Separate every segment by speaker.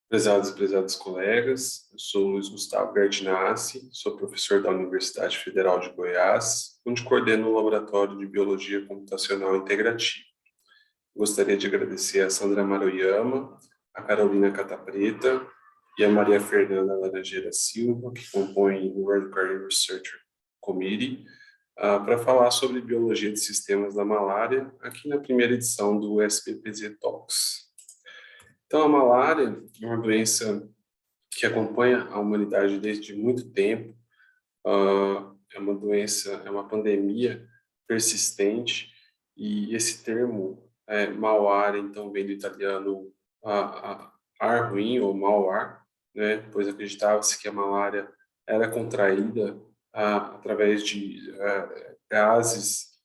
Speaker 1: Prezados e prezadas colegas, eu sou Luiz Gustavo Gardinassi, sou professor da Universidade Federal de Goiás, onde coordeno o Laboratório de Biologia Computacional Integrativa. Gostaria de agradecer a Sandra Maroyama, a Carolina Catapreta e a Maria Fernanda Laranjeira Silva, que compõem o World Career Researcher Committee, para falar sobre biologia de sistemas da malária, aqui na primeira edição do SBPZ Talks. Então, a malária é uma doença que acompanha a humanidade desde muito tempo. É uma doença, é uma pandemia persistente, e esse termo, mal-ar, então vem do italiano ar ruim ou mal-ar, né? Pois acreditava-se que a malária era contraída através de gases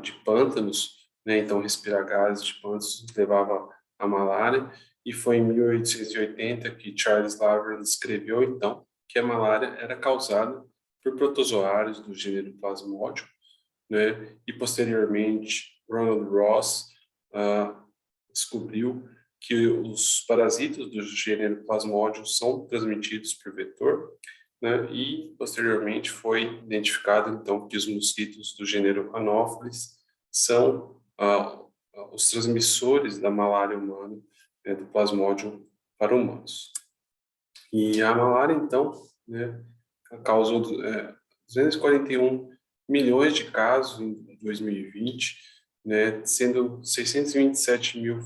Speaker 1: de pântanos, né? Então respirar gases de pântanos levava à malária, e foi em 1880 que Charles Darwin descreveu, então, que a malária era causada por protozoários do gênero Plasmodium, né? E posteriormente Ronald Ross descobriu que os parasitas do gênero Plasmodium são transmitidos por vetor, né? E posteriormente foi identificado então que os mosquitos do gênero Anopheles são os transmissores da malária humana, né, do Plasmodium para humanos. E a malária então, né, causou 241 milhões de casos em 2020, né, sendo 627 mil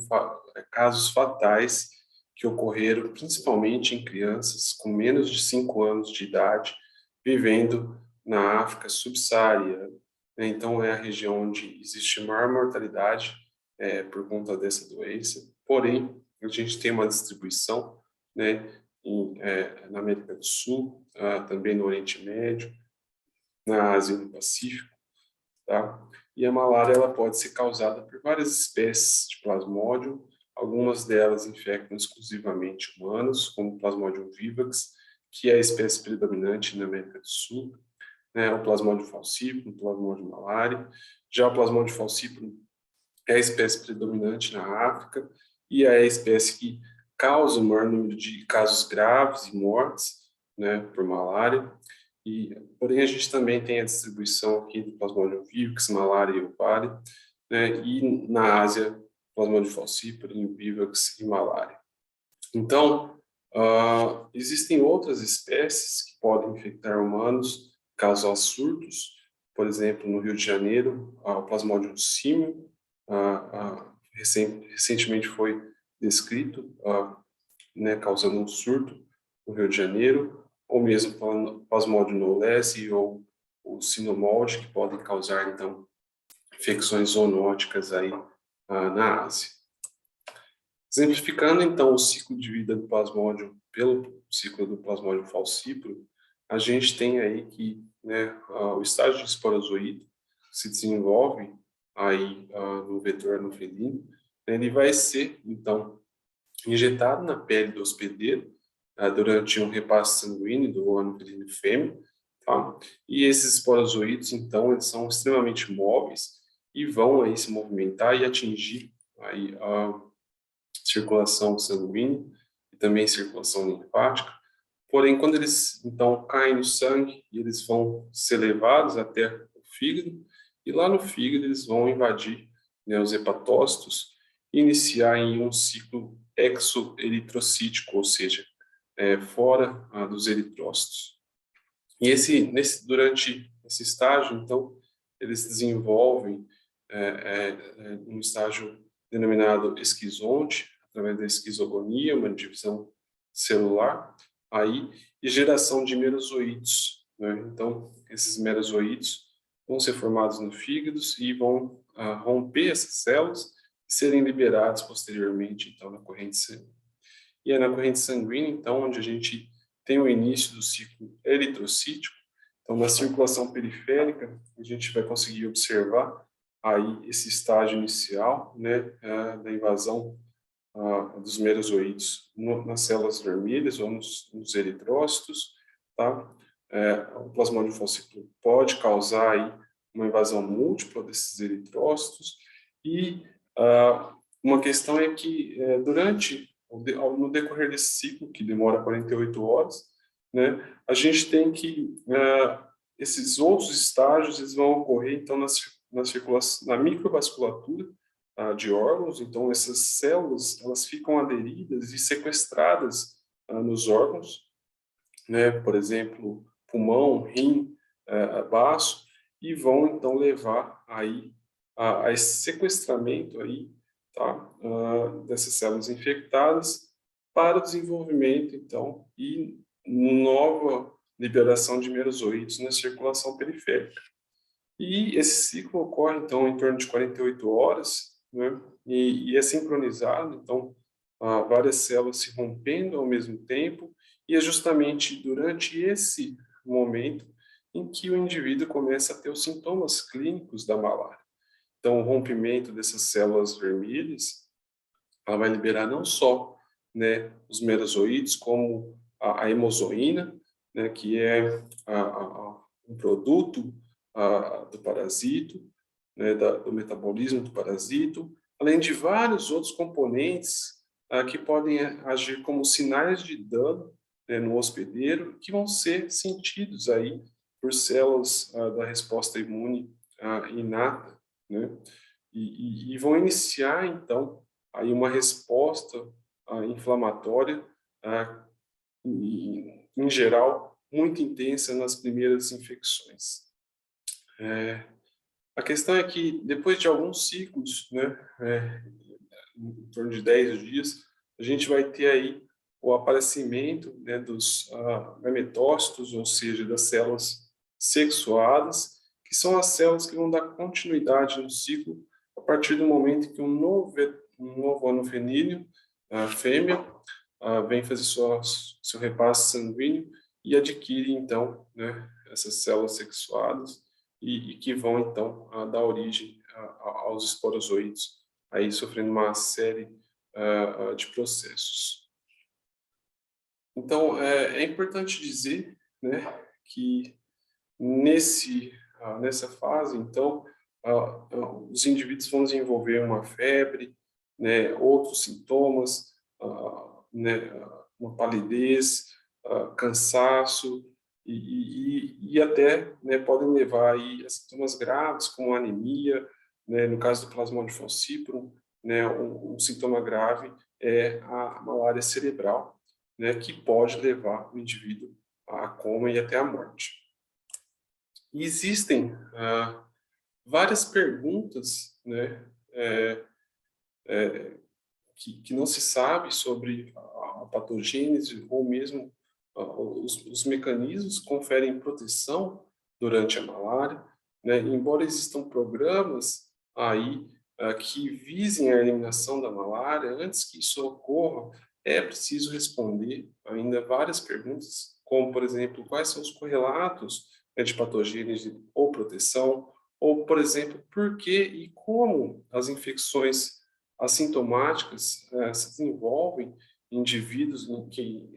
Speaker 1: casos fatais que ocorreram principalmente em crianças com menos de 5 anos de idade, vivendo na África subsaariana, né? Então, é a região onde existe maior mortalidade por conta dessa doença. Porém, a gente tem uma distribuição, né, na América do Sul, também no Oriente Médio, na Ásia e no Pacífico, tá? E a malária ela pode ser causada por várias espécies de Plasmodium. Algumas delas infectam exclusivamente humanos, como o Plasmodium vivax, que é a espécie predominante na América do Sul, né? O Plasmodium falciparum, o Plasmodium malariae. Já o Plasmodium falciparum é a espécie predominante na África e é a espécie que causa o maior número de casos graves e mortes, né, por malária. Porém, a gente também tem a distribuição aqui do Plasmodium vivax, malária e ovária, né, e na Ásia, Plasmodium falciparum, vivax e malária. Então, existem outras espécies que podem infectar humanos, causar surtos. Por exemplo, no Rio de Janeiro, o Plasmodium símil, recentemente foi descrito, né, causando um surto no Rio de Janeiro, ou mesmo Plasmodium knowlesi ou o Sinomode, que podem causar, então, infecções zoonóticas aí na Ásia. Exemplificando, então, o ciclo de vida do Plasmodium pelo ciclo do Plasmodium falciparum, a gente tem aí que, né, o estágio de esporozoíde se desenvolve aí no vetor anofilino, né, ele vai ser, então, injetado na pele do hospedeiro durante um repasse sanguíneo do anofilino fêmea, tá? E esses esporozoídos, então, eles são extremamente móveis e vão aí se movimentar e atingir aí a circulação sanguínea e também circulação linfática. Porém, quando eles então caem no sangue, eles vão ser levados até o fígado, e lá no fígado eles vão invadir, né, os hepatócitos e iniciar em um ciclo exoeritrocítico, ou seja, fora dos eritrócitos. E durante esse estágio, então, eles desenvolvem um estágio denominado esquizonte, através da esquizogonia, uma divisão celular, aí, e geração de merozoítos, né? Então, esses merozoítos vão ser formados no fígado e vão romper essas células e serem liberados posteriormente, então, na corrente sanguínea. E é na corrente sanguínea, então, onde a gente tem o início do ciclo eritrocítico. Então, na circulação periférica, a gente vai conseguir observar aí esse estágio inicial, né, da invasão dos merozoítos nas células vermelhas ou nos eritrócitos, tá? O Plasmodium falciparum pode causar aí uma invasão múltipla desses eritrócitos, e uma questão é que durante no decorrer desse ciclo, que demora 48 horas, né, a gente tem que, esses outros estágios, eles vão ocorrer, então, na circulação, na microvasculatura de órgãos. Então, essas células, elas ficam aderidas e sequestradas nos órgãos, né, por exemplo, pulmão, rim, baço, e vão, então, levar aí a esse sequestramento aí, tá, dessas células infectadas para o desenvolvimento, então, e nova liberação de merozoítos na circulação periférica. E esse ciclo ocorre, então, em torno de 48 horas, né, e é sincronizado, então, várias células se rompendo ao mesmo tempo, e é justamente durante esse momento em que o indivíduo começa a ter os sintomas clínicos da malária. Então, o rompimento dessas células vermelhas, ela vai liberar não só, né, os merozoítos, como a hemozoína, né, que é um produto do parasito, né, do metabolismo do parasito, além de vários outros componentes que podem agir como sinais de dano, né, no hospedeiro, que vão ser sentidos aí por células da resposta imune inata, né, e vão iniciar, então, aí uma resposta inflamatória, em geral, muito intensa nas primeiras infecções. A questão é que, depois de alguns ciclos, né, em torno de 10 dias, a gente vai ter aí o aparecimento, né, dos gametócitos, ou seja, das células sexuadas, que são as células que vão dar continuidade no ciclo a partir do momento que um novo anofenídeo, a fêmea, vem fazer seu repasse sanguíneo e adquire, então, né, essas células sexuadas e que vão, então, dar origem aos esporozoídeos, aí sofrendo uma série de processos. Então, é importante dizer, né, que nessa fase, então, os indivíduos vão desenvolver uma febre, né, outros sintomas, né, uma palidez, cansaço, e até, né, podem levar aí a sintomas graves, como anemia, né, no caso do Plasmodium falciparum, né, um sintoma grave é a malária cerebral, né, que pode levar o indivíduo a coma e até a morte. E existem várias perguntas, né, que não se sabe sobre a patogênese ou mesmo os mecanismos que conferem proteção durante a malária, né? Embora existam programas aí que visem a eliminação da malária, antes que isso ocorra, é preciso responder ainda várias perguntas, como, por exemplo, quais são os correlatos, né, de patogênese ou proteção, ou, por exemplo, por que e como as infecções assintomáticas se desenvolvem em indivíduos que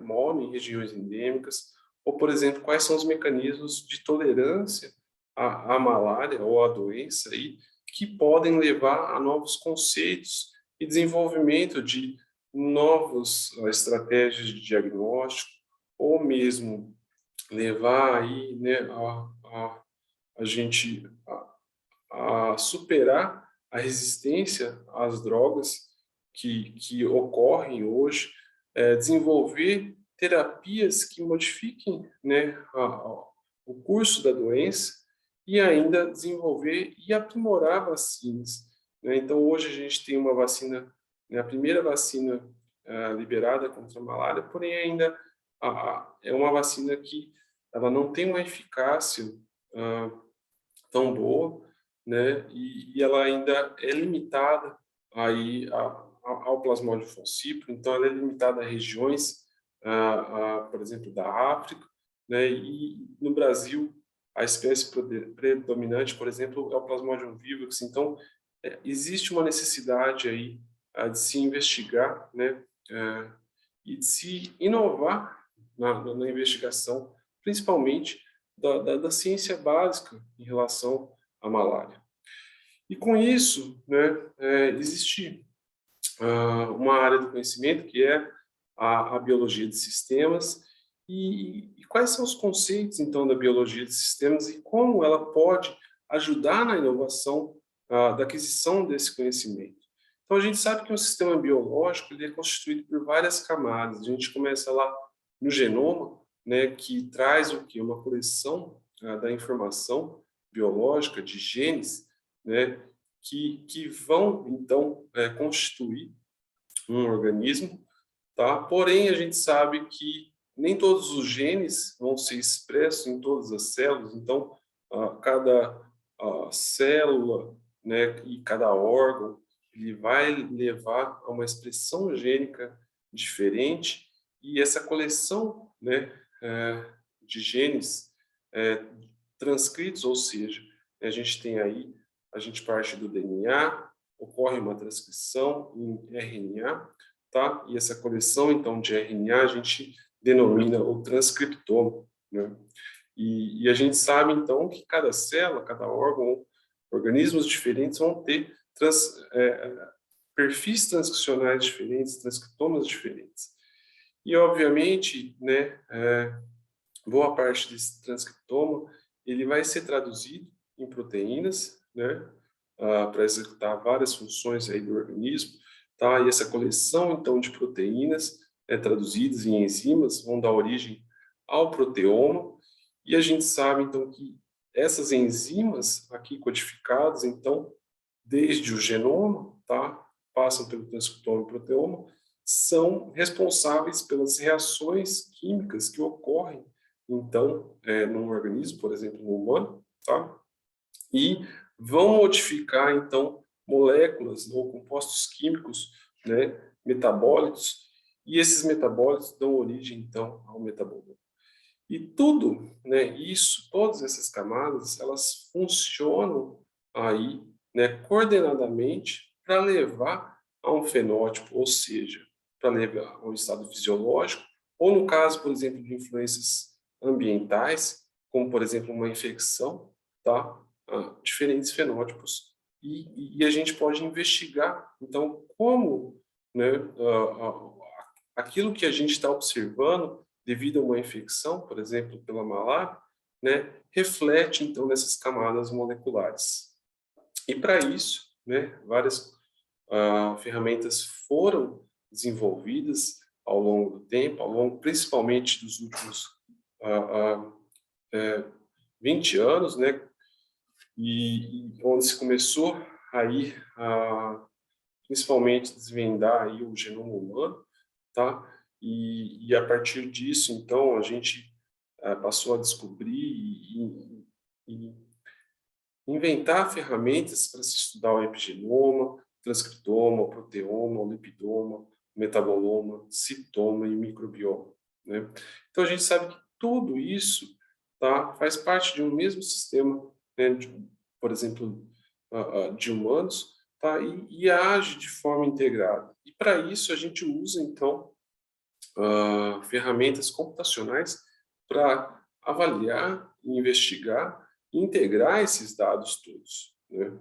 Speaker 1: moram em regiões endêmicas, ou, por exemplo, quais são os mecanismos de tolerância à malária ou à doença aí, que podem levar a novos conceitos e desenvolvimento de novas estratégias de diagnóstico, ou mesmo levar aí, né, a gente a superar a resistência às drogas que ocorrem hoje, desenvolver terapias que modifiquem, né, o curso da doença e ainda desenvolver e aprimorar vacinas, né? Então, hoje a gente tem uma vacina, né, a primeira vacina liberada contra a malária, porém ainda é uma vacina que ela não tem uma eficácia tão boa, né? E ela ainda é limitada aí ao Plasmodium falciparum, então ela é limitada a regiões, por exemplo, da África, né? E no Brasil a espécie predominante, por exemplo, é o Plasmodium vivax. Então existe uma necessidade aí de se investigar, né? E de se inovar na investigação, principalmente da ciência básica em relação à malária. E com isso, né, existe uma área do conhecimento que é a biologia de sistemas. E quais são os conceitos, então, da biologia de sistemas e como ela pode ajudar na inovação da aquisição desse conhecimento? Então, a gente sabe que um sistema biológico ele é constituído por várias camadas. A gente começa lá no genoma, né, que traz o quê? Uma coleção da informação biológica, de genes, né, que vão, então, constituir um organismo, tá? Porém, a gente sabe que nem todos os genes vão ser expressos em todas as células, então, cada célula, né, e cada órgão, ele vai levar a uma expressão gênica diferente, e essa coleção, né, de genes transcritos, ou seja, a gente tem aí, a gente parte do DNA, ocorre uma transcrição em RNA, tá? E essa coleção, então, de RNA, a gente denomina o transcriptoma, né? E a gente sabe, então, que cada célula, cada órgão, organismos diferentes vão ter perfis transcricionais diferentes, transcriptomas diferentes. E, obviamente, né, boa parte desse transcriptoma, ele vai ser traduzido em proteínas, né, para executar várias funções aí do organismo, tá? E essa coleção, então, de proteínas traduzidas em enzimas vão dar origem ao proteoma, e a gente sabe, então, que essas enzimas aqui codificadas, então, desde o genoma, tá? Passam pelo transcriptoma e proteoma, são responsáveis pelas reações químicas que ocorrem, então, num organismo, por exemplo, no humano, tá? E vão modificar, então, moléculas ou compostos químicos, né, metabólitos, e esses metabólitos dão origem, então, ao metaboloma. E tudo, né, isso, todas essas camadas, elas funcionam aí, né, coordenadamente para levar a um fenótipo, ou seja, para levar a um estado fisiológico, ou no caso, por exemplo, de influências ambientais, como, por exemplo, uma infecção, tá? Diferentes fenótipos. E a gente pode investigar, então, como, né, aquilo que a gente está observando devido a uma infecção, por exemplo, pela malária, né, reflete, então, nessas camadas moleculares. E para isso, né, várias ferramentas foram desenvolvidas ao longo do tempo, principalmente dos últimos 20 anos, né, e onde se começou aí principalmente desvendar aí o genoma humano, tá? E a partir disso, então, a gente passou a descobrir e inventar ferramentas para se estudar o epigenoma, transcriptoma, o proteoma, o lipidoma, o metaboloma, citoma e microbioma, né? Então, a gente sabe que tudo isso, tá, faz parte de um mesmo sistema, né, por exemplo, de humanos, tá, e age de forma integrada. E para isso a gente usa, então, ferramentas computacionais para avaliar, investigar e integrar esses dados todos, né?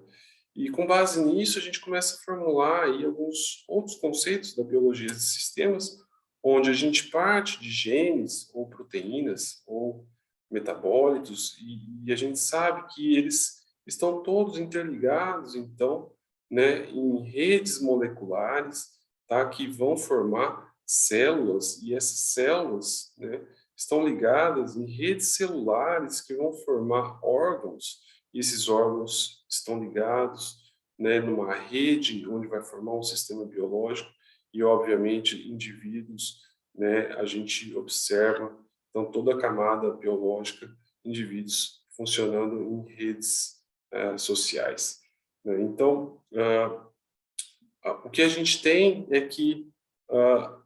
Speaker 1: E com base nisso a gente começa a formular aí alguns outros conceitos da biologia de sistemas, onde a gente parte de genes ou proteínas ou metabólitos e a gente sabe que eles estão todos interligados, então, né, em redes moleculares, tá, que vão formar células, e essas células, né, estão ligadas em redes celulares que vão formar órgãos, e esses órgãos estão ligados, né, numa rede onde vai formar um sistema biológico, e obviamente indivíduos, né, a gente observa, então, toda a camada biológica, indivíduos funcionando em redes sociais, né? Então, o que a gente tem é que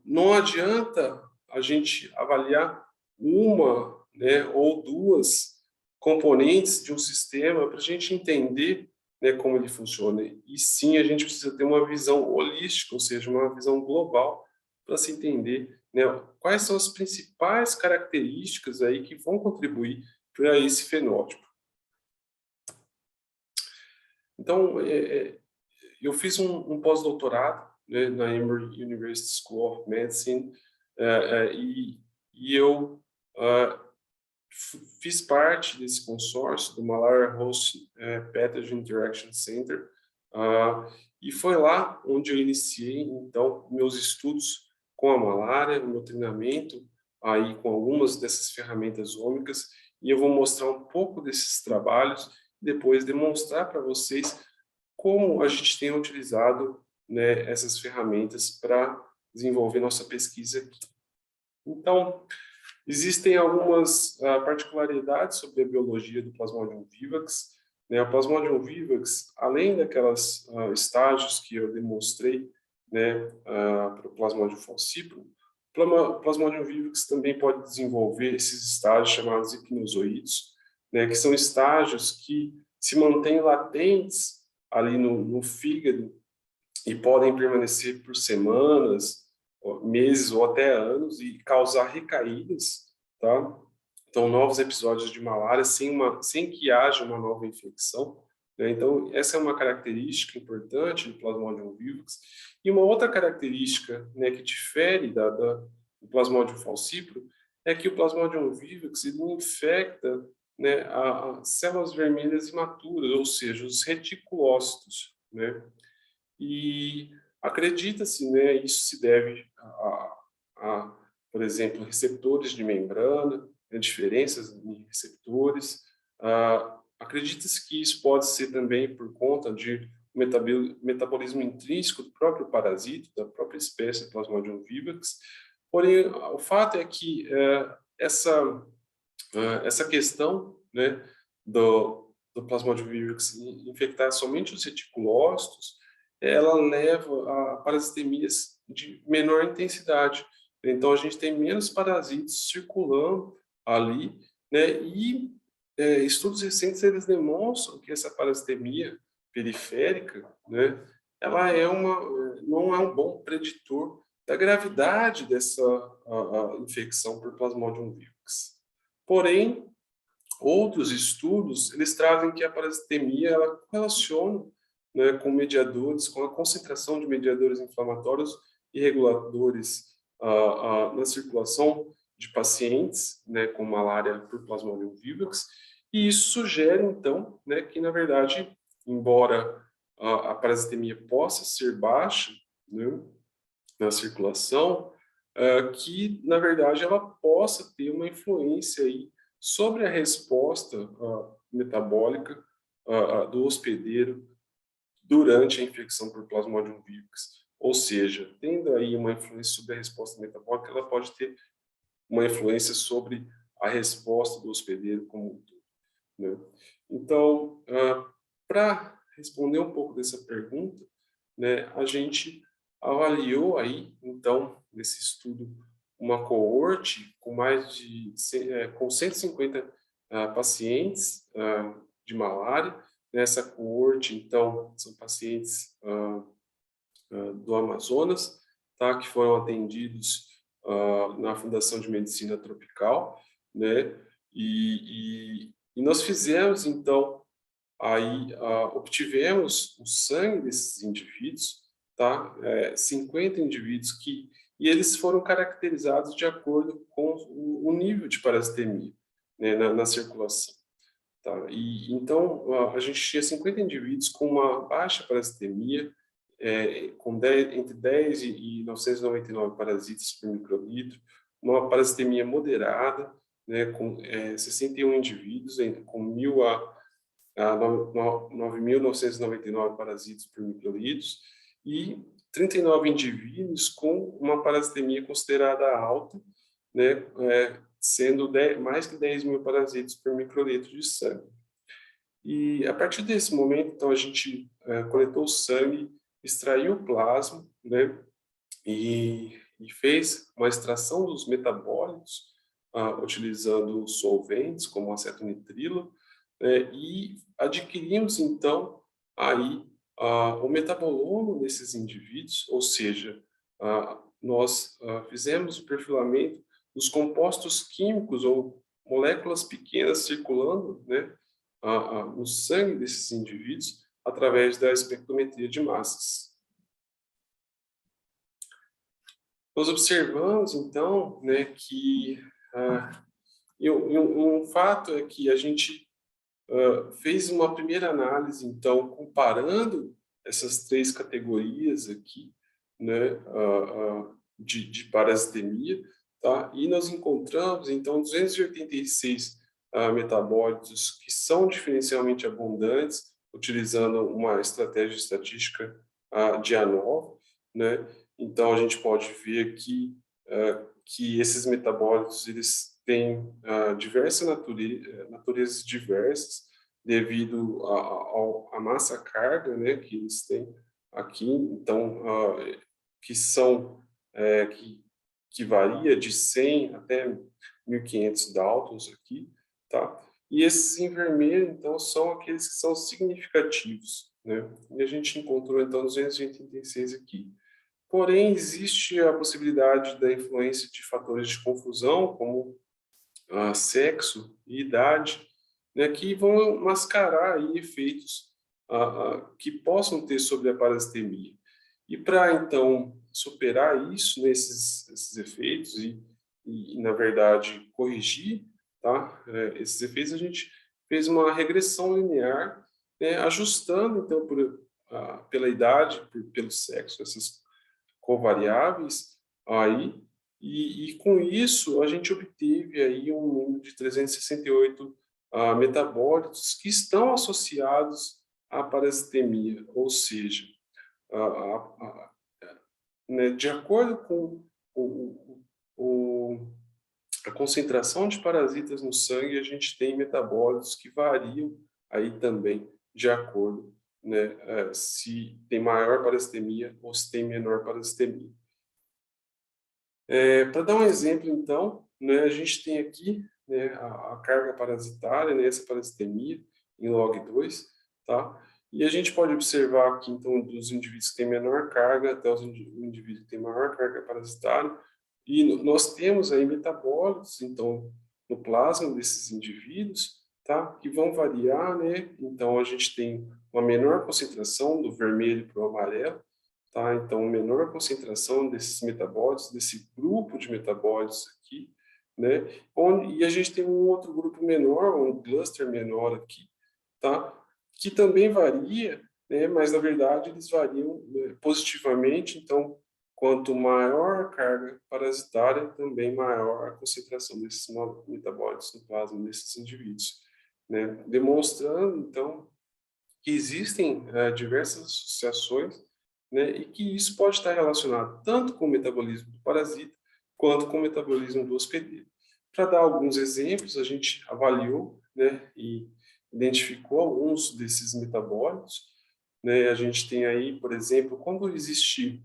Speaker 1: não adianta a gente avaliar uma, né, ou duas componentes de um sistema para a gente entender, né, como ele funciona. E sim, a gente precisa ter uma visão holística, ou seja, uma visão global para se entender, né, quais são as principais características aí que vão contribuir para esse fenótipo. Então, eu fiz um pós-doutorado, né, na Emory University School of Medicine, e eu fiz parte desse consórcio do Malaria Host Pathogen Interaction Center, e foi lá onde eu iniciei, então, meus estudos com a malária, o meu treinamento aí com algumas dessas ferramentas ômicas, e eu vou mostrar um pouco desses trabalhos, depois demonstrar para vocês como a gente tem utilizado, né, essas ferramentas para desenvolver nossa pesquisa aqui. Então, existem algumas particularidades sobre a biologia do Plasmodium vivax, né? O Plasmodium vivax, além daquelas estágios que eu demonstrei, né, para o Plasmodium falciparum, o Plasmodium vivax também pode desenvolver esses estágios chamados hipnozoídos, né, que são estágios que se mantêm latentes ali no fígado e podem permanecer por semanas, meses ou até anos e causar recaídas, tá? Então, novos episódios de malária sem que haja uma nova infecção, né? Então, essa é uma característica importante do Plasmodium vivax. E uma outra característica, né, que difere do Plasmodium falciparum é que o Plasmodium vivax ele infecta, né, as células vermelhas imaturas, ou seja, os reticulócitos, né? E acredita-se, né, isso se deve por exemplo, receptores de membrana, né, diferenças em receptores. Acredita-se que isso pode ser também por conta de metabolismo intrínseco do próprio parasito, da própria espécie Plasmodium vivax. Porém, o fato é que essa questão, né, do Plasmodium vivax infectar somente os reticulócitos, ela leva a parasitemias de menor intensidade. Então, a gente tem menos parasitas circulando ali, né? E estudos recentes eles demonstram que essa parasitemia periférica, né, ela não é um bom preditor da gravidade dessa a infecção por Plasmodium vivax. Porém, outros estudos eles trazem que a parasitemia ela correlaciona, né, com mediadores, com a concentração de mediadores inflamatórios e reguladores na circulação de pacientes, né, com malária por Plasmodium vivax, e isso sugere então, né, que na verdade, embora a parasitemia possa ser baixa, né, na circulação, que na verdade ela possa ter uma influência aí sobre a resposta metabólica do hospedeiro durante a infecção por Plasmodium vivax. Ou seja, tendo aí uma influência sobre a resposta metabólica, ela pode ter uma influência sobre a resposta do hospedeiro como um todo, né? Então, para responder um pouco dessa pergunta, né, a gente avaliou aí, então, nesse estudo, uma coorte com com 150 pacientes de malária. Nessa coorte, então, são pacientes do Amazonas, tá, que foram atendidos na Fundação de Medicina Tropical, né, e nós fizemos, então, aí obtivemos o sangue desses indivíduos, tá? 50 indivíduos e eles foram caracterizados de acordo com o nível de parasitemia, né, na circulação, tá? E então a gente tinha 50 indivíduos com uma baixa parasitemia, entre 10 e 999 parasitas por microlitro, uma parasitemia moderada, né, com 61 indivíduos com 9.999 parasitas por microlitros e 39 indivíduos com uma parasitemia considerada alta, né, sendo mais que 10.000 parasitas por microlitro de sangue. E a partir desse momento, então, a gente coletou o sangue, extraiu o plasma, né, e fez uma extração dos metabólitos, utilizando solventes como acetonitrilo, e adquirimos, então, aí o metaboloma desses indivíduos, ou seja, nós fizemos o perfilamento dos compostos químicos ou moléculas pequenas circulando, né, no sangue desses indivíduos através da espectrometria de massas. Nós observamos, então, né, que um fato é que a gente fez uma primeira análise, então, comparando essas três categorias aqui, né, de parasitemia, tá? E nós encontramos, então, 286 metabólitos que são diferencialmente abundantes, utilizando uma estratégia estatística de ANOVA, né? Então, a gente pode ver aqui que esses metabólitos, eles têm diversas naturezas diversas, devido à massa carga, né, que eles têm aqui, então, que são, que varia de 100 até 1.500 Daltons aqui, tá? E esses em vermelho, então, são aqueles que são significativos, né? E a gente encontrou, então, 286 aqui. Porém, existe a possibilidade da influência de fatores de confusão, como sexo e idade, né, que vão mascarar aí efeitos que possam ter sobre a parasitemia. E para, então, superar isso, né, esses efeitos na verdade, corrigir, tá, esses efeitos, a gente fez uma regressão linear, né, ajustando, então, pela idade, pelo sexo, essas covariáveis aí, e com isso a gente obteve aí um número de 368 metabólitos que estão associados à parasitemia, ou seja, né, de acordo com o, a concentração de parasitas no sangue, a gente tem metabólitos que variam aí também de acordo, né, se tem maior parasitemia ou se tem menor parasitemia. Para dar um exemplo, então, né, a gente tem aqui, né, a carga parasitária, né, essa parasitemia, em log2, tá? E a gente pode observar aqui, então, dos indivíduos que têm menor carga até os indivíduos que têm maior carga parasitária, e nós temos aí metabólitos, então, no plasma desses indivíduos, tá? Que vão variar, né? Então, a gente tem uma menor concentração do vermelho para o amarelo, tá? Então, menor concentração desses metabólitos, desse grupo de metabólitos aqui, né? E a gente tem um outro grupo menor, um cluster menor aqui, tá? Que também varia, né? Mas, na verdade, eles variam, né, positivamente. Então, quanto maior a carga parasitária, também maior a concentração desses metabólitos no plasma desses indivíduos, né? Demonstrando, então, que existem diversas associações, né, e que isso pode estar relacionado tanto com o metabolismo do parasita quanto com o metabolismo do hospedeiro. Para dar alguns exemplos, a gente avaliou, né, e identificou alguns desses metabólitos, né. A gente tem aí, por exemplo, quando existe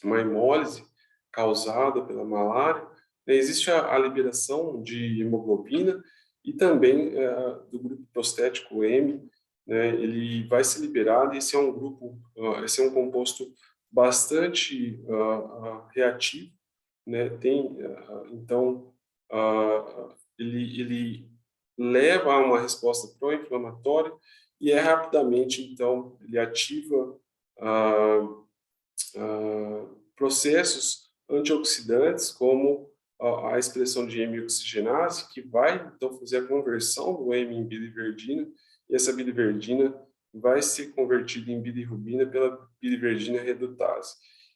Speaker 1: uma hemólise causada pela malária, né, existe a liberação de hemoglobina e também do grupo prostético M, né, ele vai ser liberado. Esse é um grupo, esse é um composto bastante reativo, né, tem, então, ele leva a uma resposta pró-inflamatória e rapidamente, então, ele ativa processos antioxidantes, como a expressão de hemioxigenase, que vai, então, fazer a conversão do heme em biliverdina, e essa biliverdina vai ser convertida em bilirrubina pela biliverdina redutase.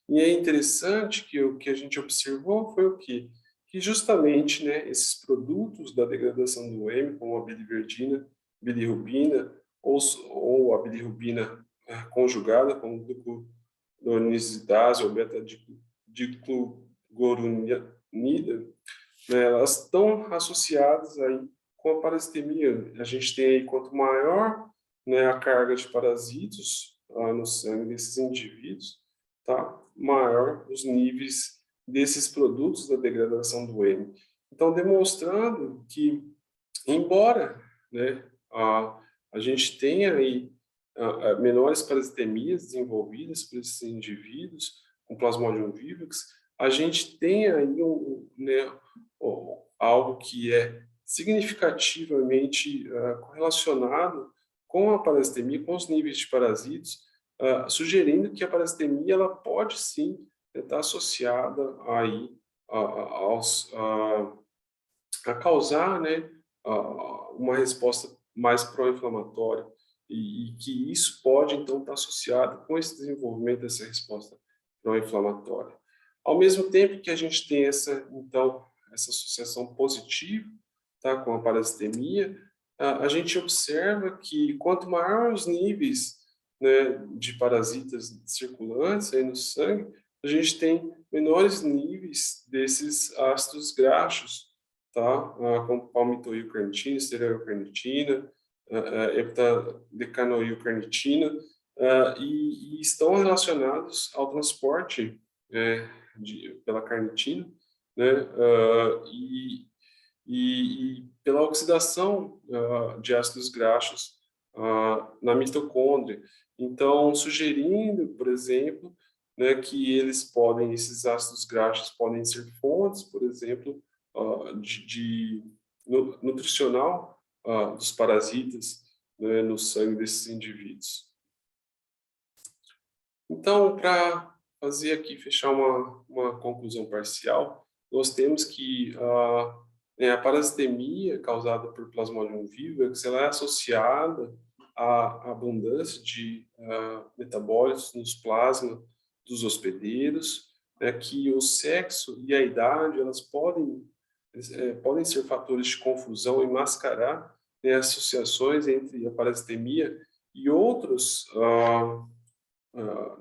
Speaker 1: E é interessante que o que a gente observou foi o quê? Que justamente, né, esses produtos da degradação do heme, como a biliverdina, bilirrubina, ou a bilirrubina conjugada, como glucoronidase ou beta-dicloroguronida, né, elas estão associadas aí com a parasitemia. A gente tem aí, quanto maior, né, a carga de parasitos no sangue desses indivíduos, tá? Maior os níveis desses produtos da degradação do heme. Então, demonstrando que, embora, né, a gente tenha aí menores parasitemias desenvolvidas por esses indivíduos com Plasmodium vivax, a gente tem aí né, algo que é significativamente correlacionado com a parasitemia, com os níveis de parasitos, sugerindo que a parasitemia ela pode sim está associada aí a causar, né, uma resposta mais pró-inflamatória, e que isso pode, então, estar associado com esse desenvolvimento dessa resposta pró-inflamatória. Ao mesmo tempo que a gente tem essa associação positiva, tá, com a parasitemia, a gente observa que quanto maior os níveis, né, de parasitas circulantes aí no sangue, a gente tem menores níveis desses ácidos graxos, tá? Como palmitoilcarnitina, esteroilcarnitina, heptadecanoilcarnitina, e estão relacionados ao transporte pela carnitina, né? E pela oxidação de ácidos graxos na mitocôndria. Então, sugerindo, por exemplo, né, que esses ácidos graxos podem ser fontes, por exemplo, nutricional dos parasitas, né, no sangue desses indivíduos. Então, para fazer aqui, fechar uma conclusão parcial, nós temos que a parasitemia causada por Plasmodium vivax, ela é associada à abundância de metabólitos nos plasma dos hospedeiros, né, que o sexo e a idade elas podem ser fatores de confusão e mascarar, né, associações entre a parasitemia e outros,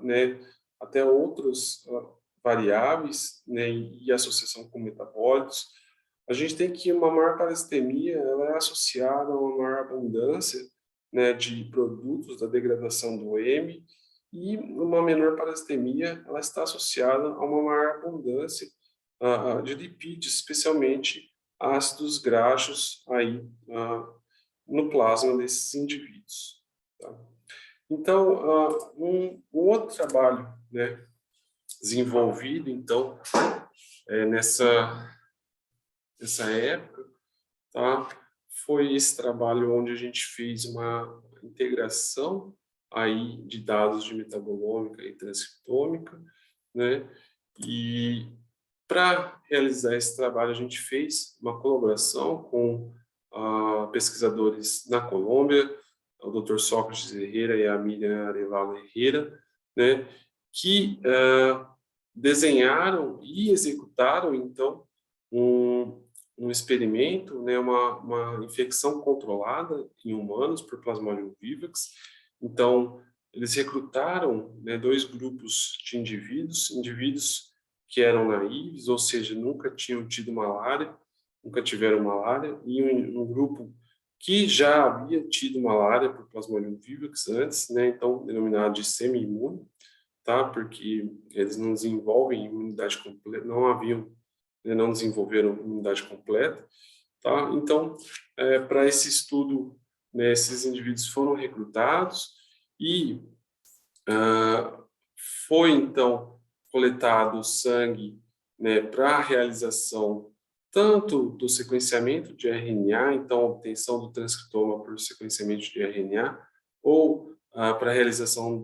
Speaker 1: né, até outros variáveis, né, e associação com metabólitos. A gente tem que uma maior parasitemia ela é associada a uma maior abundância, né, de produtos da degradação do M, e uma menor parasitemia ela está associada a uma maior abundância de lipídios, especialmente ácidos graxos aí no plasma desses indivíduos. Tá? Então, um outro trabalho, né, desenvolvido então nessa época, tá, foi esse trabalho onde a gente fez uma integração aí de dados de metabolômica e transcriptômica, né? E para realizar esse trabalho a gente fez uma colaboração com pesquisadores na Colômbia, o Dr. Sócrates Herrera e a Miriam Arevalo Herrera, né? Que desenharam e executaram então um experimento, né, uma infecção controlada em humanos por Plasmodium vivax. Então, eles recrutaram, né, 2 grupos de indivíduos que eram naives, ou seja, nunca tinham tido malária, nunca tiveram malária, e um grupo que já havia tido malária por Plasmodium vivax antes, né, então denominado de semi-imune, tá, porque eles não desenvolvem imunidade completa, não desenvolveram imunidade completa, tá? Então, para esse estudo, né, esses indivíduos foram recrutados e foi então coletado sangue, né, para a realização tanto do sequenciamento de RNA, então obtenção do transcriptoma por sequenciamento de RNA, ou para a realização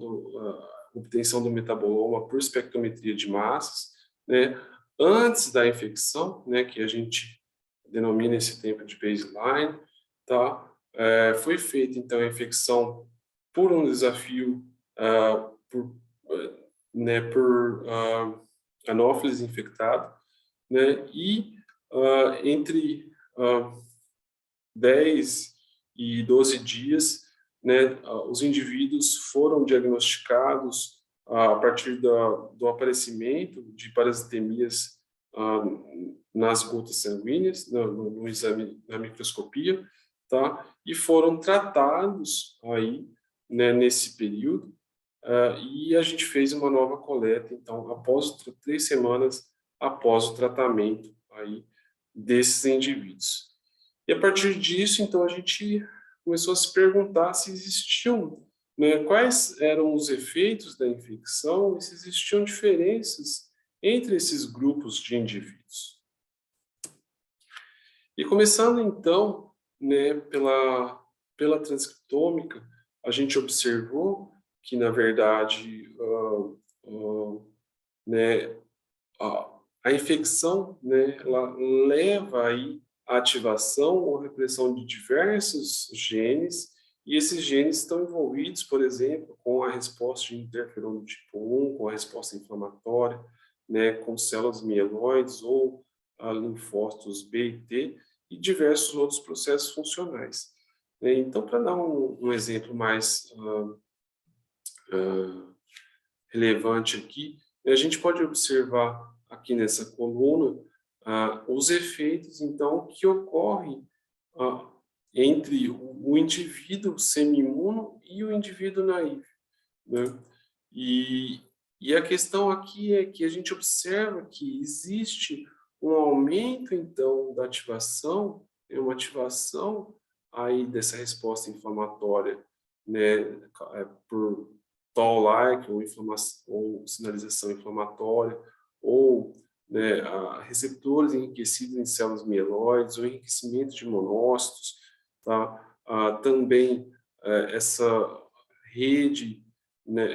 Speaker 1: obtenção do metaboloma por espectrometria de massas, né, antes da infecção, né, que a gente denomina esse tempo de baseline, tá? Foi feita então a infecção por um desafio por anófeles infectado, né? E entre 10 e 12 dias, né, os indivíduos foram diagnosticados a partir do aparecimento de parasitemias nas gotas sanguíneas, no exame, na microscopia, tá? E foram tratados aí, né, nesse período, e a gente fez uma nova coleta, então, após 3 semanas após o tratamento aí desses indivíduos. E a partir disso, então, a gente começou a se perguntar se existiam, né, quais eram os efeitos da infecção e se existiam diferenças entre esses grupos de indivíduos. E começando, então, né, pela transcriptômica, a gente observou que, na verdade, né, a infecção, né, ela leva aí à ativação ou repressão de diversos genes, e esses genes estão envolvidos, por exemplo, com a resposta de interferon do tipo 1, com a resposta inflamatória, né, com células mieloides ou linfócitos B e T, e diversos outros processos funcionais. Então, para dar um exemplo mais relevante aqui, a gente pode observar aqui nessa coluna os efeitos, então, que ocorrem entre o indivíduo semi-imuno e o indivíduo naive, né? E a questão aqui é que a gente observa que existe um aumento, então, da ativação, uma ativação aí dessa resposta inflamatória, né, por toll-like, ou sinalização inflamatória, ou né, receptores enriquecidos em células mieloides, ou enriquecimento de monócitos, tá? Também essa rede, né,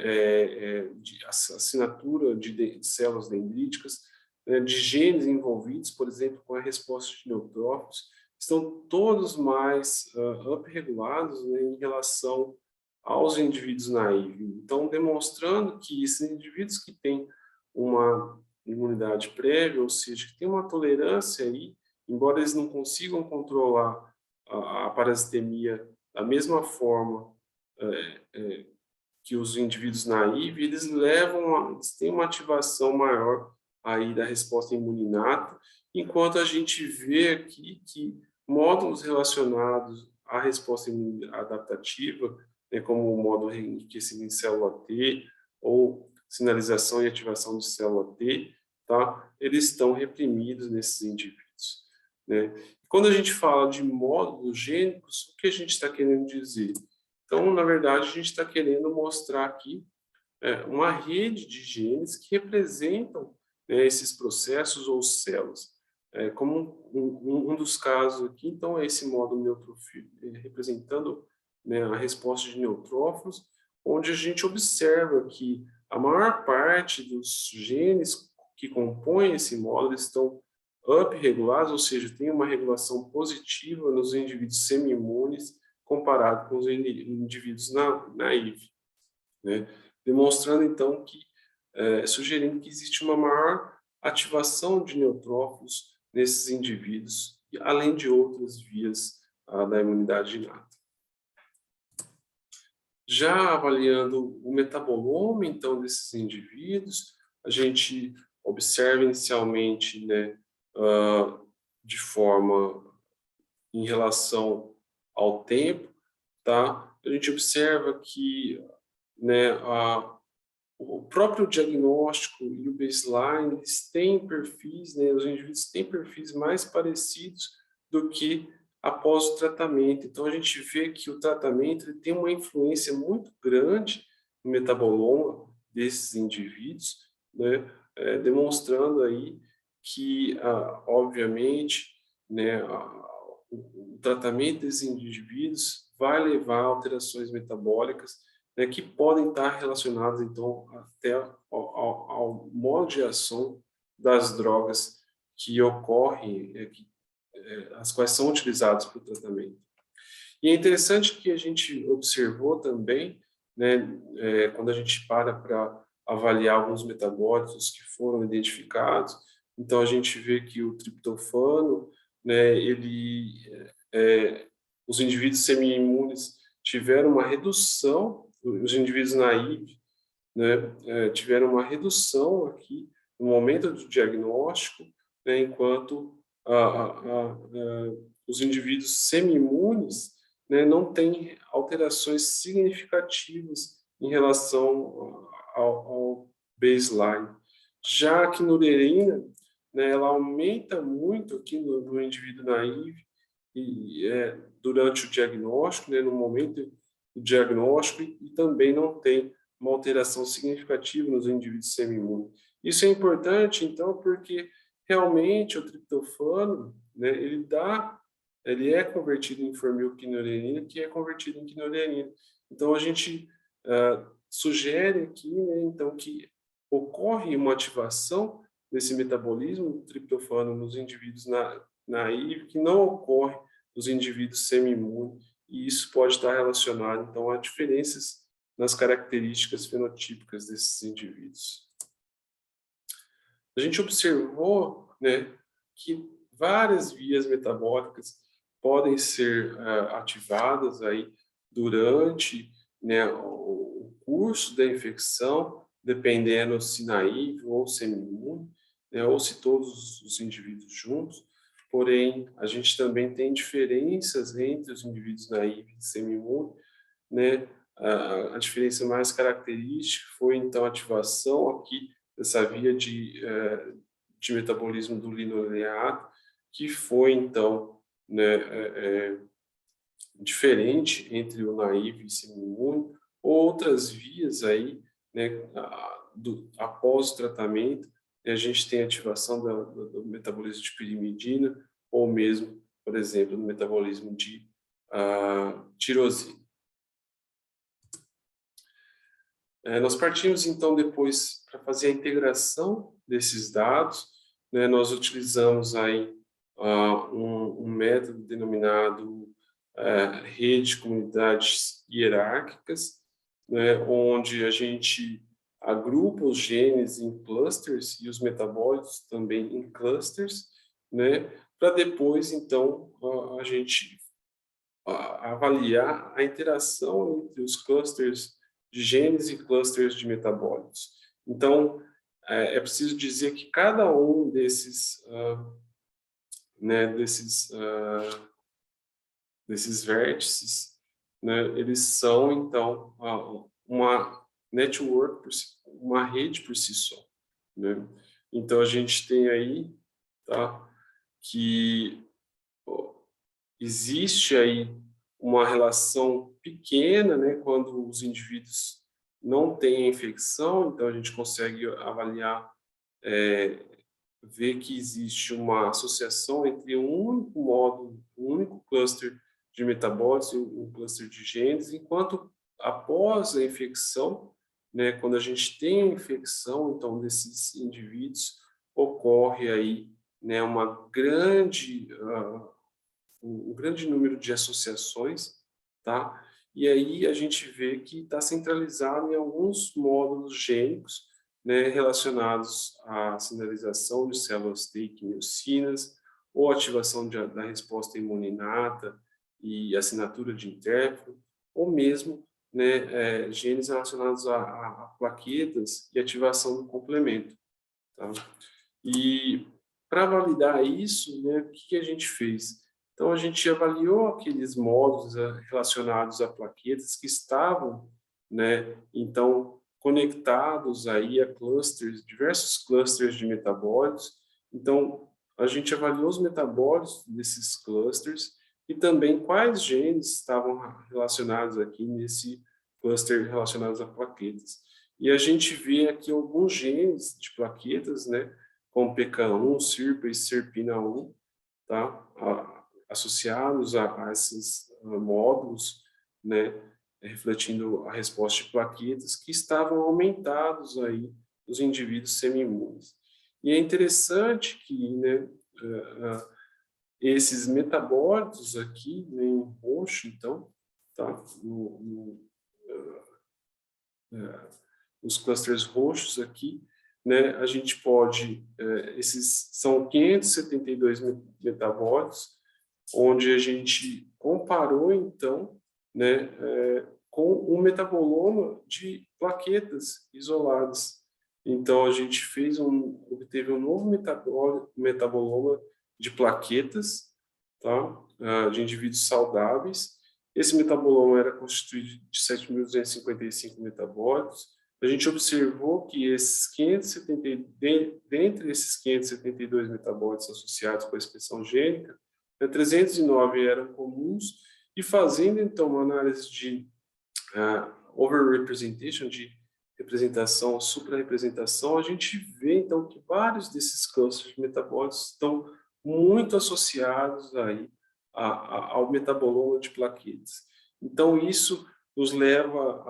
Speaker 1: de assinatura de células dendríticas, né, de genes envolvidos, por exemplo, com a resposta de neutrófilos, estão todos mais upregulados, né, em relação aos indivíduos naivos. Então, demonstrando que esses indivíduos que têm uma imunidade prévia, ou seja, que têm uma tolerância aí, embora eles não consigam controlar a parasitemia da mesma forma que os indivíduos naivos, eles têm uma ativação maior aí da resposta imunidade, enquanto a gente vê aqui que módulos relacionados à resposta adaptativa, né, como o módulo enriquecido em célula T ou sinalização e ativação de célula T, tá? Eles estão reprimidos nesses indivíduos, né? Quando a gente fala de módulos gênicos, o que a gente está querendo dizer? Então, na verdade, a gente está querendo mostrar aqui uma rede de genes que representam, né, esses processos ou células. Como um dos casos aqui, então, é esse módulo neutrofílico, representando, né, a resposta de neutrófilos, onde a gente observa que a maior parte dos genes que compõem esse módulo estão upregulados, ou seja, tem uma regulação positiva nos indivíduos semi-imunes comparado com os indivíduos naivos, né? Demonstrando, então, que, sugerindo que existe uma maior ativação de neutrófilos nesses indivíduos, além de outras vias da imunidade inata. Já avaliando o metaboloma, então, desses indivíduos, a gente observa inicialmente, né, de forma em relação ao tempo, tá? A gente observa que, né, o próprio diagnóstico e o baseline, eles têm perfis, né, os indivíduos têm perfis mais parecidos do que após o tratamento. Então, a gente vê que o tratamento ele tem uma influência muito grande no metaboloma desses indivíduos, né, demonstrando aí que, obviamente, né, o tratamento desses indivíduos vai levar a alterações metabólicas, né, que podem estar relacionadas, então, até ao modo de ação das drogas que ocorrem, as quais são utilizadas para o tratamento. E é interessante que a gente observou também, né, quando a gente para avaliar alguns metabólitos que foram identificados, então a gente vê que o triptofano, né, os indivíduos semi-imunes tiveram uma redução, os indivíduos naivos, né, tiveram uma redução aqui no momento do diagnóstico, né, enquanto os indivíduos semi-imunes, né, não têm alterações significativas em relação ao baseline. Já a quinurerina, né, ela aumenta muito aqui no indivíduo naivo e durante o diagnóstico, né, no momento do diagnóstico, e também não tem uma alteração significativa nos indivíduos semi-imunes. Isso é importante, então, porque realmente o triptofano, né, ele é convertido em formilquinorenina, que é convertido em quinorenina. Então, a gente sugere aqui, né, então, que ocorre uma ativação desse metabolismo do triptofano nos indivíduos naive que não ocorre nos indivíduos semi-imunes, e isso pode estar relacionado, então, a diferenças nas características fenotípicas desses indivíduos. A gente observou, né, que várias vias metabólicas podem ser ativadas aí durante, né, o curso da infecção, dependendo se naive ou semi-imune, né, ou se todos os indivíduos juntos. Porém, a gente também tem diferenças entre os indivíduos naivos e semi-imune, né? A diferença mais característica foi, então, a ativação aqui dessa via de metabolismo do linoleato, que foi, então, né, diferente entre o naive e o semi-imune. Outras vias aí, né, após o tratamento, a gente tem ativação do metabolismo de pirimidina, ou mesmo, por exemplo, no metabolismo de tirosina. Nós partimos, então, depois, para fazer a integração desses dados, né, nós utilizamos aí um método denominado rede de comunidades hierárquicas, né, onde a gente agrupa os genes em clusters e os metabólitos também em clusters, né, para depois, então, a gente avaliar a interação entre os clusters de genes e clusters de metabólitos. Então, é preciso dizer que cada um desses, né, desses vértices, né, eles são, então, uma network, uma rede por si só, né? Então, a gente tem aí, tá, que existe aí uma relação pequena, né, quando os indivíduos não têm a infecção, então a gente consegue avaliar, ver que existe uma associação entre um único módulo, um único cluster de metabólitos e um cluster de genes, enquanto após a infecção, né, quando a gente tem a infecção, então, desses indivíduos, ocorre aí, né, um grande número de associações, tá? E aí a gente vê que está centralizado em alguns módulos gênicos, né, relacionados à sinalização de células T e quimiocinas, ou ativação da resposta imune inata e assinatura de intérfero, ou mesmo, né, genes relacionados a plaquetas e ativação do complemento, tá? E para validar isso, né, o que a gente fez? Então, a gente avaliou aqueles módulos relacionados a plaquetas que estavam, né, então, conectados aí a clusters, diversos clusters de metabólitos. Então, a gente avaliou os metabólitos desses clusters e também quais genes estavam relacionados aqui nesse cluster relacionados a plaquetas. E a gente vê aqui alguns genes de plaquetas, né, como PK1, SIRPA e SERPINA1, tá? Associados a esses módulos, né, refletindo a resposta de plaquetas que estavam aumentados aí nos indivíduos semi-imunes. E é interessante que, né, esses metabólitos aqui, né, em roxo, então, tá? Os clusters roxos aqui, né, a gente pode, esses são 572 metabólitos, onde a gente comparou, então, né, com um metaboloma de plaquetas isoladas. Então, a gente obteve um novo metaboloma de plaquetas, tá, de indivíduos saudáveis. Esse metaboloma era constituído de 7.255 metabólitos. A gente observou que dentre esses 572 metabólitos associados com a expressão gênica, 309 eram comuns, e fazendo, então, uma análise de overrepresentation, de representação, suprarrepresentação, a gente vê, então, que vários desses clusters de metabólitos estão muito associados aí ao metaboloma de plaquetas. Então, isso nos leva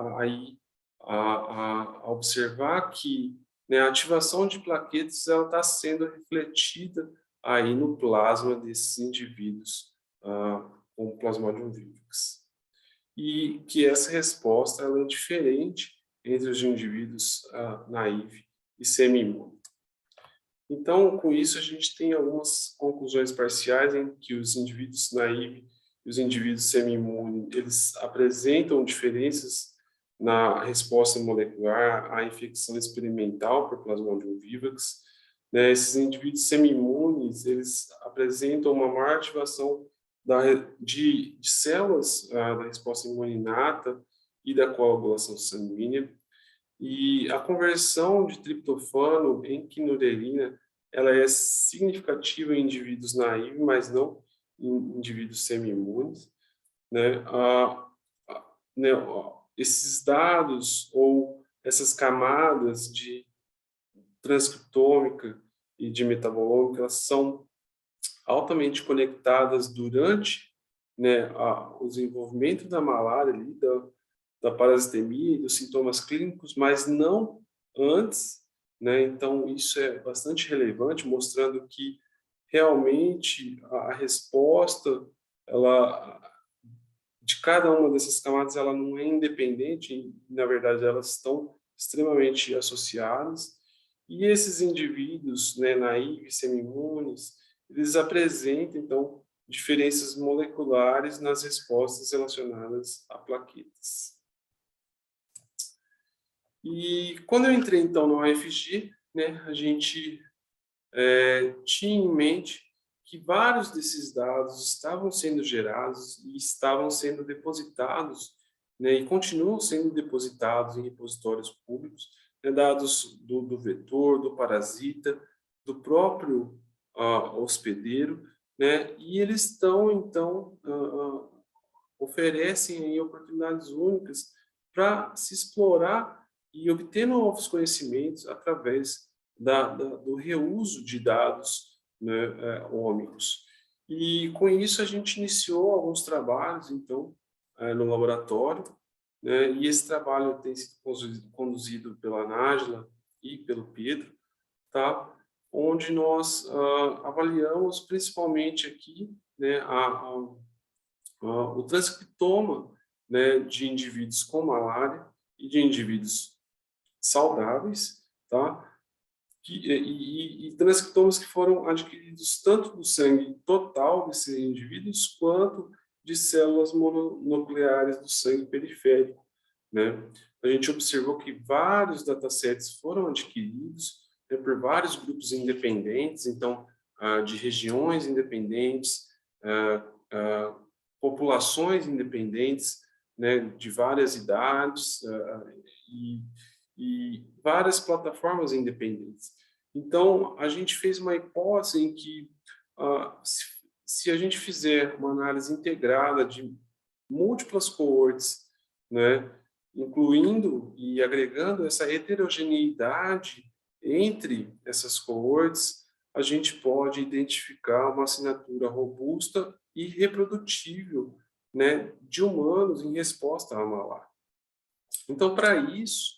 Speaker 1: a observar que né, a ativação de plaquetas ela está sendo refletida aí no plasma desses indivíduos com Plasmodium vivax. E que essa resposta ela é diferente entre os indivíduos naive e semi-imune. Então, com isso, a gente tem algumas conclusões parciais em que os indivíduos naive e os indivíduos semi-imune, eles apresentam diferenças na resposta molecular à infecção experimental por Plasmodium vivax. Né? Esses indivíduos semi-imunes, eles apresentam uma maior ativação de células da resposta imune inata e da coagulação sanguínea. E a conversão de triptofano em quinurelina, ela é significativa em indivíduos naivos, mas não em indivíduos semi-imunes, né? Né, esses dados ou essas camadas de transcriptômica e de metabolômica, elas são altamente conectadas durante, né, o desenvolvimento da malária, ali, da parasitemia e dos sintomas clínicos, mas não antes, né? Então, isso é bastante relevante, mostrando que realmente a resposta, ela, de cada uma dessas camadas, ela não é independente, e, na verdade, elas estão extremamente associadas. E esses indivíduos, né, naivos, semi-imunes, eles apresentam, então, diferenças moleculares nas respostas relacionadas a plaquetas. E quando eu entrei, então, no UFG, né, a gente tinha em mente que vários desses dados estavam sendo gerados e estavam sendo depositados, né, e continuam sendo depositados em repositórios públicos, né, dados do vetor, do parasita, do próprio hospedeiro, né, e eles estão, então, oferecem aí oportunidades únicas para se explorar e obter novos conhecimentos através do reuso de dados, né, ômicos. E com isso a gente iniciou alguns trabalhos, então, no laboratório, né, e esse trabalho tem sido conduzido pela Nájila e pelo Pedro, tá? Onde nós avaliamos principalmente aqui, né, o transcriptoma, né, de indivíduos com malária e de indivíduos saudáveis, tá? E transcriptomas que foram adquiridos tanto do sangue total desses indivíduos quanto de células mononucleares do sangue periférico, né? A gente observou que vários datasets foram adquiridos, né, por vários grupos independentes, então, de regiões independentes, populações independentes, né, de várias idades, e várias plataformas independentes. Então, a gente fez uma hipótese em que, se a gente fizer uma análise integrada de múltiplas coortes, né, incluindo e agregando essa heterogeneidade entre essas coortes, a gente pode identificar uma assinatura robusta e reprodutível, né, de humanos em resposta à malária. Então, para isso,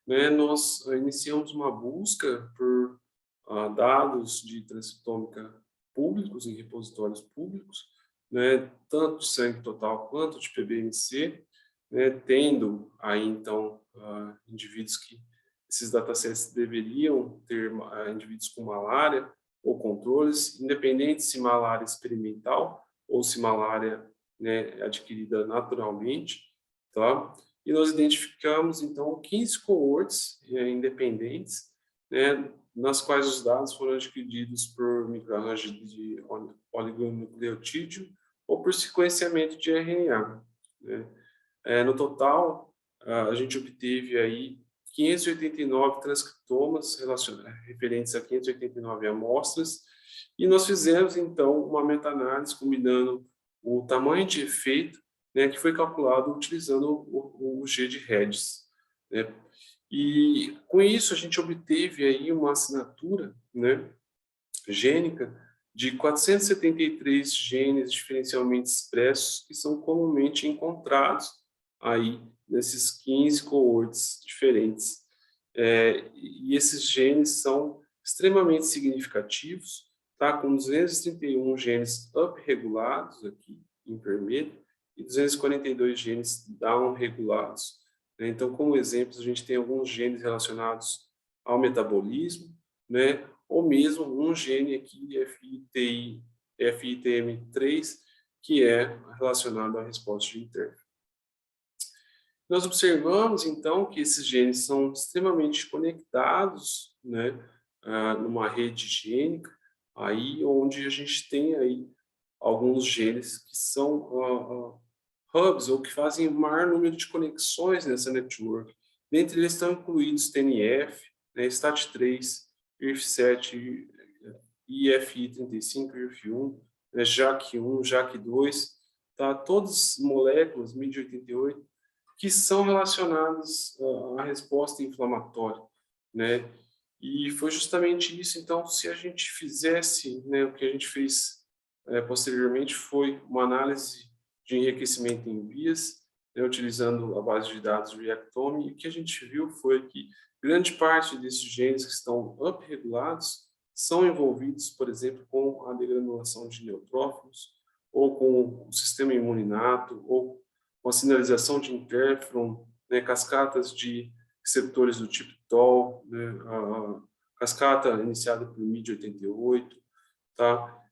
Speaker 1: né, nós iniciamos uma busca por dados de transcriptômica públicos em repositórios públicos, né, tanto de sangue total quanto de PBMC, né, tendo aí então indivíduos que esses datasets deveriam ter indivíduos com malária ou controles, independente se malária experimental ou se malária, né, adquirida naturalmente, tá? E nós identificamos, então, 15 coortes independentes, né, nas quais os dados foram adquiridos por microarranjo de oligonucleotídeo ou por sequenciamento de RNA. Né? No total, a gente obteve aí 589 transcriptomas referentes a 589 amostras, e nós fizemos, então, uma meta-análise combinando o tamanho de efeito, né, que foi calculado utilizando o G de Regis, né? E com isso a gente obteve aí uma assinatura, né, gênica de 473 genes diferencialmente expressos que são comumente encontrados aí nesses 15 coortes diferentes. E esses genes são extremamente significativos, tá? Com 231 genes up-regulados aqui em vermelho e 242 genes down-regulados. Né? Então, como exemplos, a gente tem alguns genes relacionados ao metabolismo, né? Ou mesmo um gene aqui, FITM3, que é relacionado à resposta de interferon. Nós observamos, então, que esses genes são extremamente conectados, né, numa rede gênica, aí onde a gente tem aí alguns genes que são hubs, ou que fazem o maior número de conexões nessa network. Dentre eles estão incluídos TNF, né, STAT3, IRF7, IFI35, IRF1, né, JAK1, JAK2, tá? Todas moléculas MID88, que são relacionadas à resposta inflamatória, né? E foi justamente isso. Então, se a gente fizesse, né, o que a gente fez posteriormente foi uma análise de enriquecimento em vias, né, utilizando a base de dados Reactome, e o que a gente viu foi que grande parte desses genes que estão up-regulados são envolvidos, por exemplo, com a degranulação de neutrófilos, ou com o sistema imuninato, ou com a sinalização de interferon, né, cascatas de receptores do tipo TOL, né, a cascata iniciada por MID88, tá?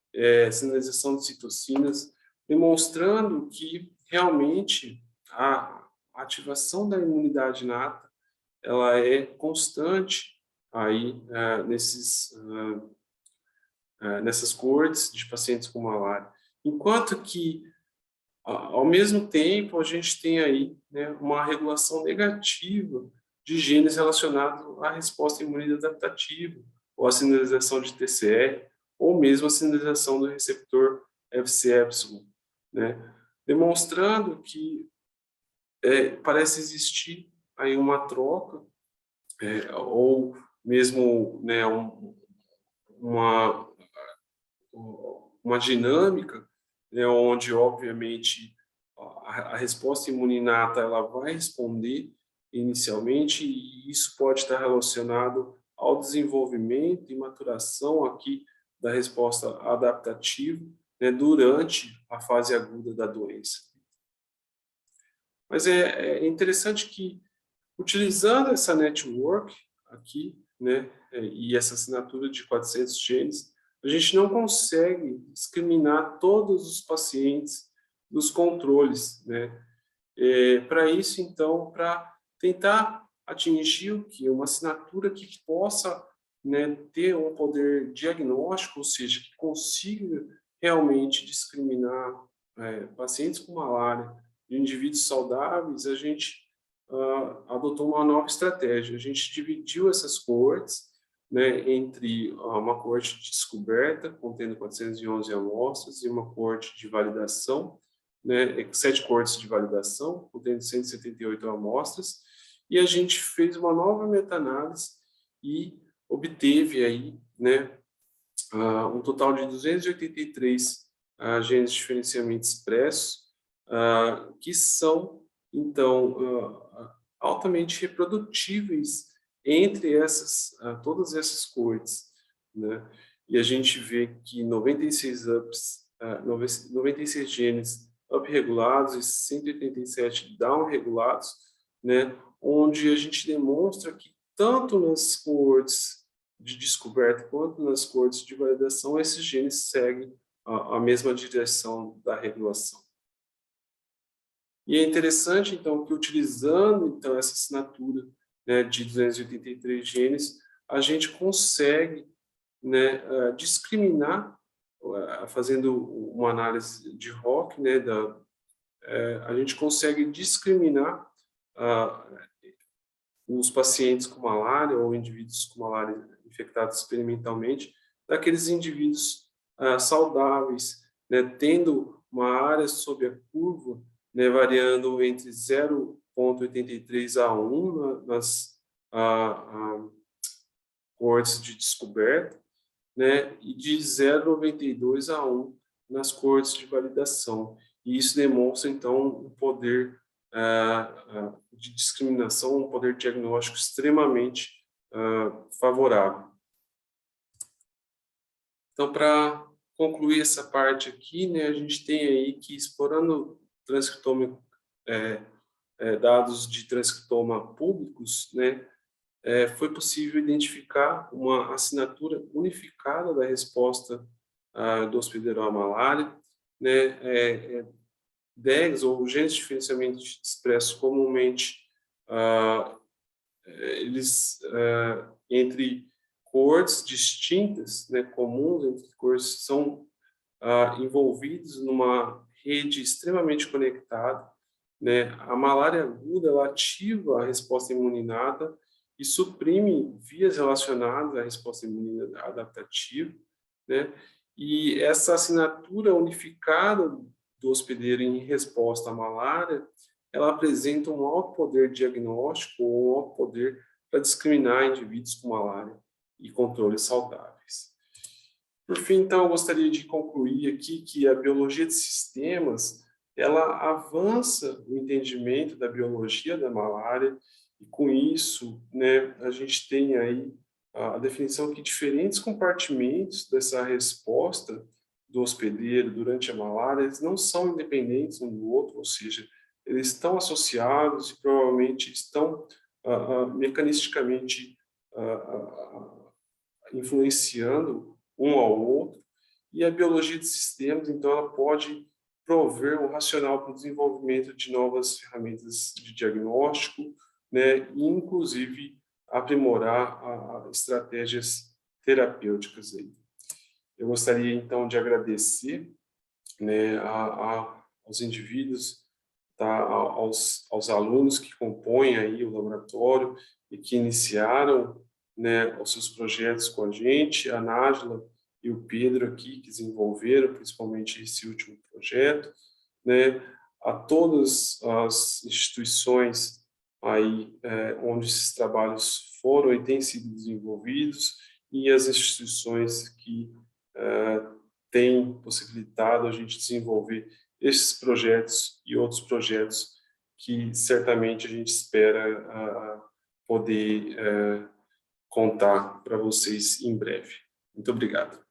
Speaker 1: Sinalização de citocinas, demonstrando que realmente a ativação da imunidade inata ela é constante aí nessas coortes de pacientes com malária. Enquanto que, ao mesmo tempo, a gente tem aí, né, uma regulação negativa de genes relacionados à resposta imune adaptativa, ou à sinalização de TCR, ou mesmo a sinalização do receptor Fc-epsilon, né? Demonstrando que parece existir aí uma troca, ou mesmo, né, uma dinâmica, né, onde, obviamente, a resposta imuninata ela vai responder inicialmente, e isso pode estar relacionado ao desenvolvimento e maturação aqui da resposta adaptativa, né, durante a fase aguda da doença. Mas é interessante que, utilizando essa network aqui, né, e essa assinatura de 400 genes, a gente não consegue discriminar todos os pacientes dos controles, né? Para isso, então, para tentar atingir o que uma assinatura que possa, né, ter um poder diagnóstico, ou seja, que consiga realmente discriminar pacientes com malária de indivíduos saudáveis, a gente adotou uma nova estratégia. A gente dividiu essas coortes, né, entre uma coorte de descoberta, contendo 411 amostras, e uma coorte de validação, né, 7 coortes de validação, contendo 178 amostras, e a gente fez uma nova meta-análise e obteve aí, né, um total de 283 genes de diferenciamento expressos, que são, então, altamente reprodutíveis entre todas essas coortes, né? E a gente vê que 96 genes up-regulados e 187 down-regulados, né? Onde a gente demonstra que tanto nas coortes de descoberta quanto nas coortes de validação, esses genes seguem a mesma direção da regulação. E é interessante, então, que utilizando então, essa assinatura, né, de 283 genes, a gente consegue, né, discriminar, fazendo uma análise de ROC, né, a gente consegue discriminar os pacientes com malária ou indivíduos com malária infectados experimentalmente daqueles indivíduos saudáveis, né, tendo uma área sob a curva, né, variando entre 0,83 a 1 nas coortes de descoberta, né, e de 0,92 a 1 nas coortes de validação. E isso demonstra, então, um poder de discriminação, um poder diagnóstico extremamente favorável. Então, para concluir essa parte aqui, né, a gente tem aí que, explorando transcriptoma, dados de transcriptoma públicos, né, foi possível identificar uma assinatura unificada da resposta do hospedeiro à malária, né, DEGs, ou genes diferencialmente expressos comumente, eles, entre cores distintas, né, comuns entre cores, são envolvidos numa rede extremamente conectada, né? A malária aguda, ela ativa a resposta imune inata e suprime vias relacionadas à resposta imune adaptativa, né? E essa assinatura unificada do hospedeiro em resposta à malária, ela apresenta um alto poder diagnóstico ou um alto poder para discriminar indivíduos com malária e controles saudáveis. Por fim, então, eu gostaria de concluir aqui que a biologia de sistemas, ela avança o entendimento da biologia da malária, e com isso, né, a gente tem aí a definição que diferentes compartimentos dessa resposta do hospedeiro durante a malária, eles não são independentes um do outro, ou seja, eles estão associados e provavelmente estão mecanisticamente influenciando um ao outro, e a biologia de sistemas, então, ela pode prover o racional para o desenvolvimento de novas ferramentas de diagnóstico, né, e inclusive aprimorar estratégias terapêuticas aí. Eu gostaria, então, de agradecer, né, aos indivíduos, tá, aos alunos que compõem aí o laboratório e que iniciaram, né, os seus projetos com a gente, a Nájila e o Pedro aqui, que desenvolveram principalmente esse último projeto, né, a todas as instituições aí onde esses trabalhos foram e têm sido desenvolvidos, e as instituições que têm possibilitado a gente desenvolver esses projetos e outros projetos que certamente a gente espera poder contar para vocês em breve. Muito obrigado.